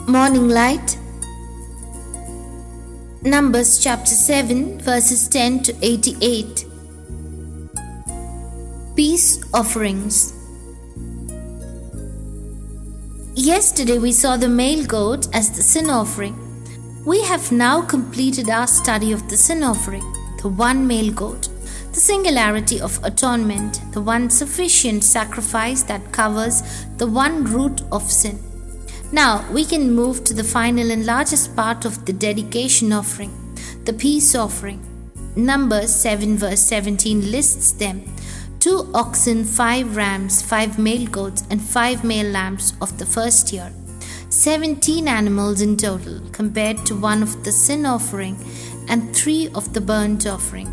Morning Light. Numbers chapter 7 verses 10 to 88. Peace offerings. Yesterday we saw the male goat as the sin offering. We have now completed our study of the sin offering, the one male goat, the singularity of atonement, the one sufficient sacrifice that covers the one root of sin. Now we can move to the final and largest part of the dedication offering, the peace offering. Numbers 7 verse 17 lists them: 2 oxen, 5 rams, 5 male goats, and 5 male lambs of the first year. 17 animals in total, compared to 1 of the sin offering and 3 of the burnt offering.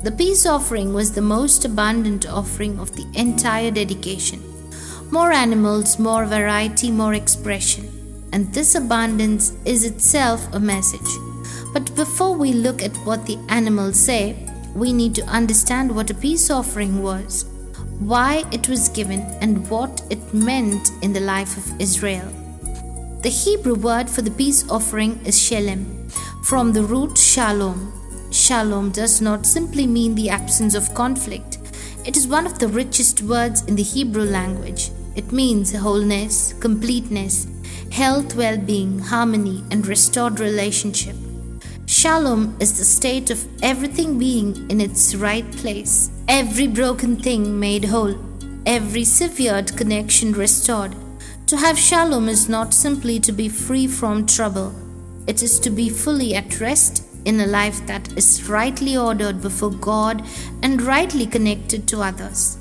The peace offering was the most abundant offering of the entire dedication. More animals, more variety, more expression. And this abundance is itself a message. But before we look at what the animals say, we need to understand what a peace offering was, why it was given, and what it meant in the life of Israel. The Hebrew word for the peace offering is Shelem, from the root Shalom. Shalom does not simply mean the absence of conflict. It is one of the richest words in the Hebrew language. It means wholeness, completeness, health, well-being, harmony, and restored relationship. Shalom is the state of everything being in its right place, every broken thing made whole, every severed connection restored. To have shalom is not simply to be free from trouble. It is to be fully at rest in a life that is rightly ordered before God and rightly connected to others.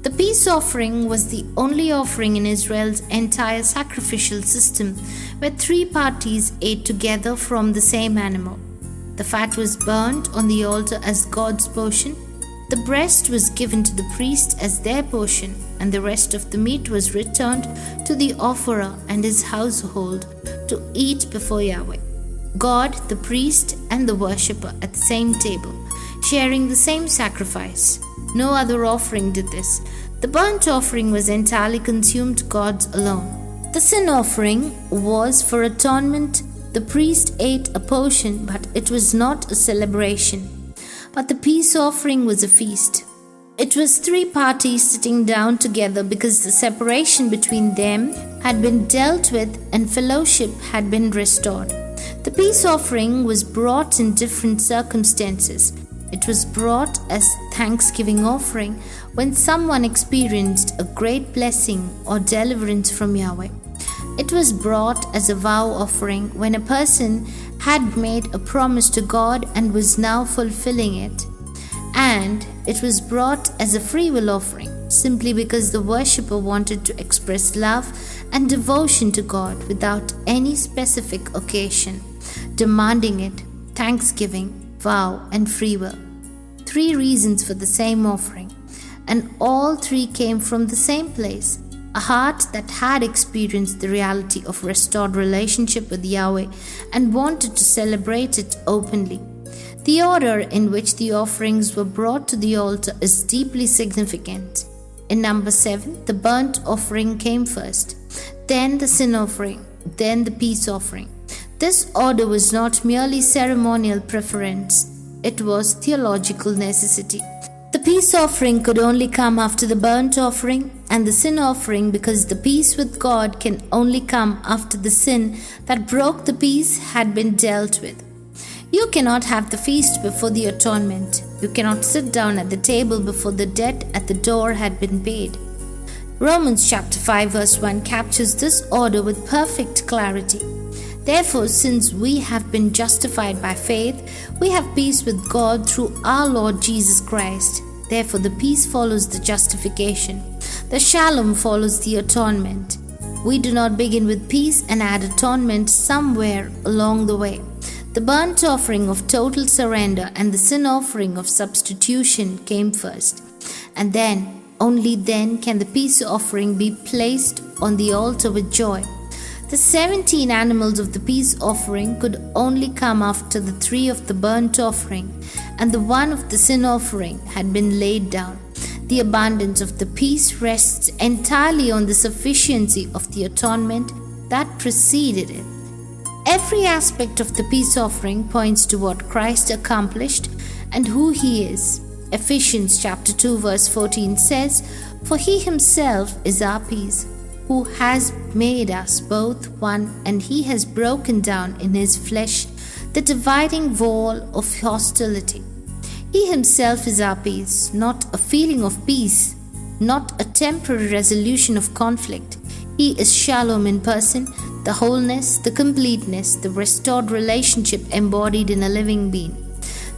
The peace offering was the only offering in Israel's entire sacrificial system where 3 parties ate together from the same animal. The fat was burnt on the altar as God's portion, the breast was given to the priest as their portion, and the rest of the meat was returned to the offerer and his household to eat before Yahweh. God, the priest, and the worshipper at the same table, sharing the same sacrifice. No other offering did this. The burnt offering was entirely consumed God's alone. The sin offering was for atonement. The priest ate a portion, but it was not a celebration. But the peace offering was a feast. It was 3 parties sitting down together because the separation between them had been dealt with and fellowship had been restored. The peace offering was brought in different circumstances. It was brought as thanksgiving offering when someone experienced a great blessing or deliverance from Yahweh. It was brought as a vow offering when a person had made a promise to God and was now fulfilling it. And it was brought as a free will offering simply because the worshipper wanted to express love and devotion to God without any specific occasion, demanding it: thanksgiving, vow, and free will. 3 reasons for the same offering, and all 3 came from the same place: a heart that had experienced the reality of restored relationship with Yahweh and wanted to celebrate it openly. The order in which the offerings were brought to the altar is deeply significant. In number 7, the burnt offering came first, then the sin offering, then the peace offering. This order was not merely ceremonial preference, it was theological necessity. The peace offering could only come after the burnt offering and the sin offering because the peace with God can only come after the sin that broke the peace had been dealt with. You cannot have the feast before the atonement. You cannot sit down at the table before the debt at the door had been paid. Romans chapter 5 verse 1 captures this order with perfect clarity. Therefore, since we have been justified by faith, we have peace with God through our Lord Jesus Christ. Therefore, the peace follows the justification. The shalom follows the atonement. We do not begin with peace and add atonement somewhere along the way. The burnt offering of total surrender and the sin offering of substitution came first. And then, only then, can the peace offering be placed on the altar with joy. The 17 animals of the peace offering could only come after the 3 of the burnt offering and the 1 of the sin offering had been laid down. The abundance of the peace rests entirely on the sufficiency of the atonement that preceded it. Every aspect of the peace offering points to what Christ accomplished and who he is. Ephesians chapter 2 verse 14 says, "For he himself is our peace, who has made us both one, and he has broken down in his flesh the dividing wall of hostility." He himself is our peace, not a feeling of peace, not a temporary resolution of conflict. He is Shalom in person, the wholeness, the completeness, the restored relationship embodied in a living being.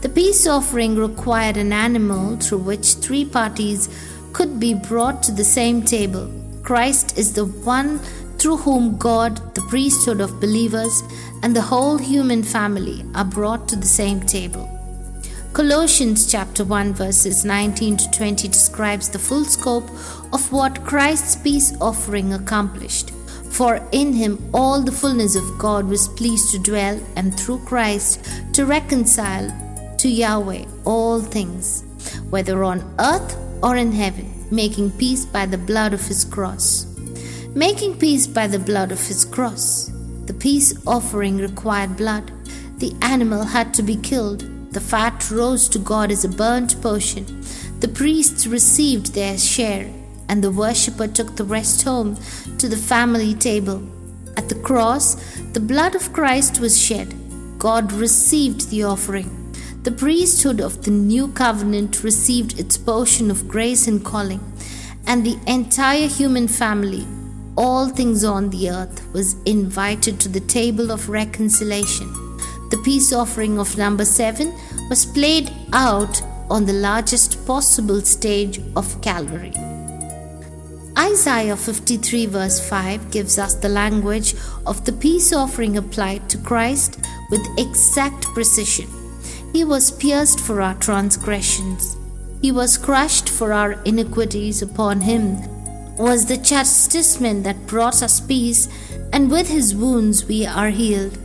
The peace offering required an animal through which three parties could be brought to the same table. Christ is the one through whom God, the priesthood of believers, and the whole human family are brought to the same table. Colossians chapter 1 verses 19 to 20 describes the full scope of what Christ's peace offering accomplished. For in him all the fullness of God was pleased to dwell, and through Christ to reconcile to Yahweh all things, whether on earth or in heaven, making peace by the blood of his cross. Making peace by the blood of his cross. The peace offering required blood. The animal had to be killed. The fat rose to God as a burnt portion. The priests received their share, and the worshipper took the rest home to the family table. At the cross, the blood of Christ was shed. God received the offering. The priesthood of the new covenant received its portion of grace and calling, and the entire human family, all things on the earth, was invited to the table of reconciliation. The peace offering of number 7 was played out on the largest possible stage of Calvary. Isaiah 53 verse 5 gives us the language of the peace offering applied to Christ with exact precision. He was pierced for our transgressions. He was crushed for our iniquities. Upon him was the chastisement that brought us peace, and with his wounds we are healed.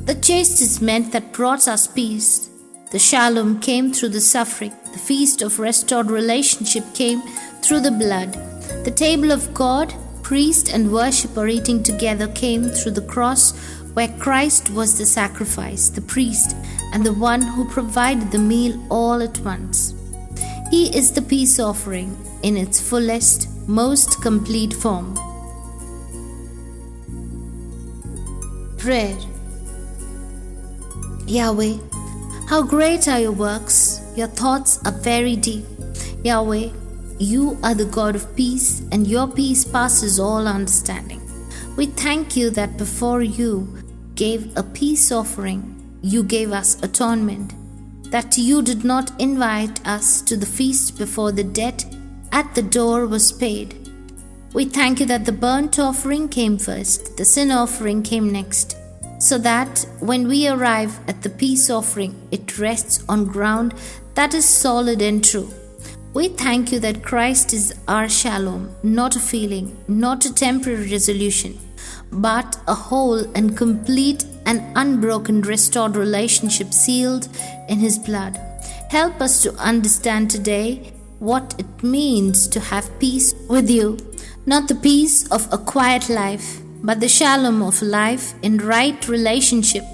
The chastisement that brought us peace, the Shalom, came through the suffering. The feast of restored relationship came through the blood. The table of God, priest and worshipper eating together, came through the cross, where Christ was the sacrifice, the priest, and the one who provided the meal all at once. He is the peace offering in its fullest, most complete form. Prayer. Yahweh, how great are your works! Your thoughts are very deep. Yahweh, you are the God of peace, and your peace passes all understanding. We thank you that before you gave a peace offering, you gave us atonement, that you did not invite us to the feast before the debt at the door was paid. We thank you that the burnt offering came first, the sin offering came next, so that when we arrive at the peace offering, it rests on ground that is solid and true. We thank you that Christ is our Shalom, not a feeling, not a temporary resolution, but a whole and complete and unbroken restored relationship sealed in his blood. Help us to understand today what it means to have peace with you, not the peace of a quiet life, but the Shalom of life in right relationship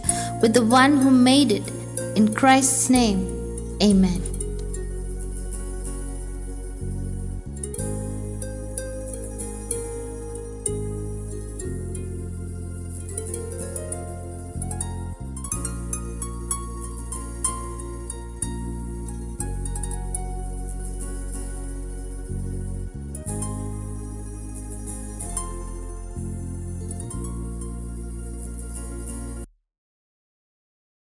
with the one who made it. In Christ's name, amen.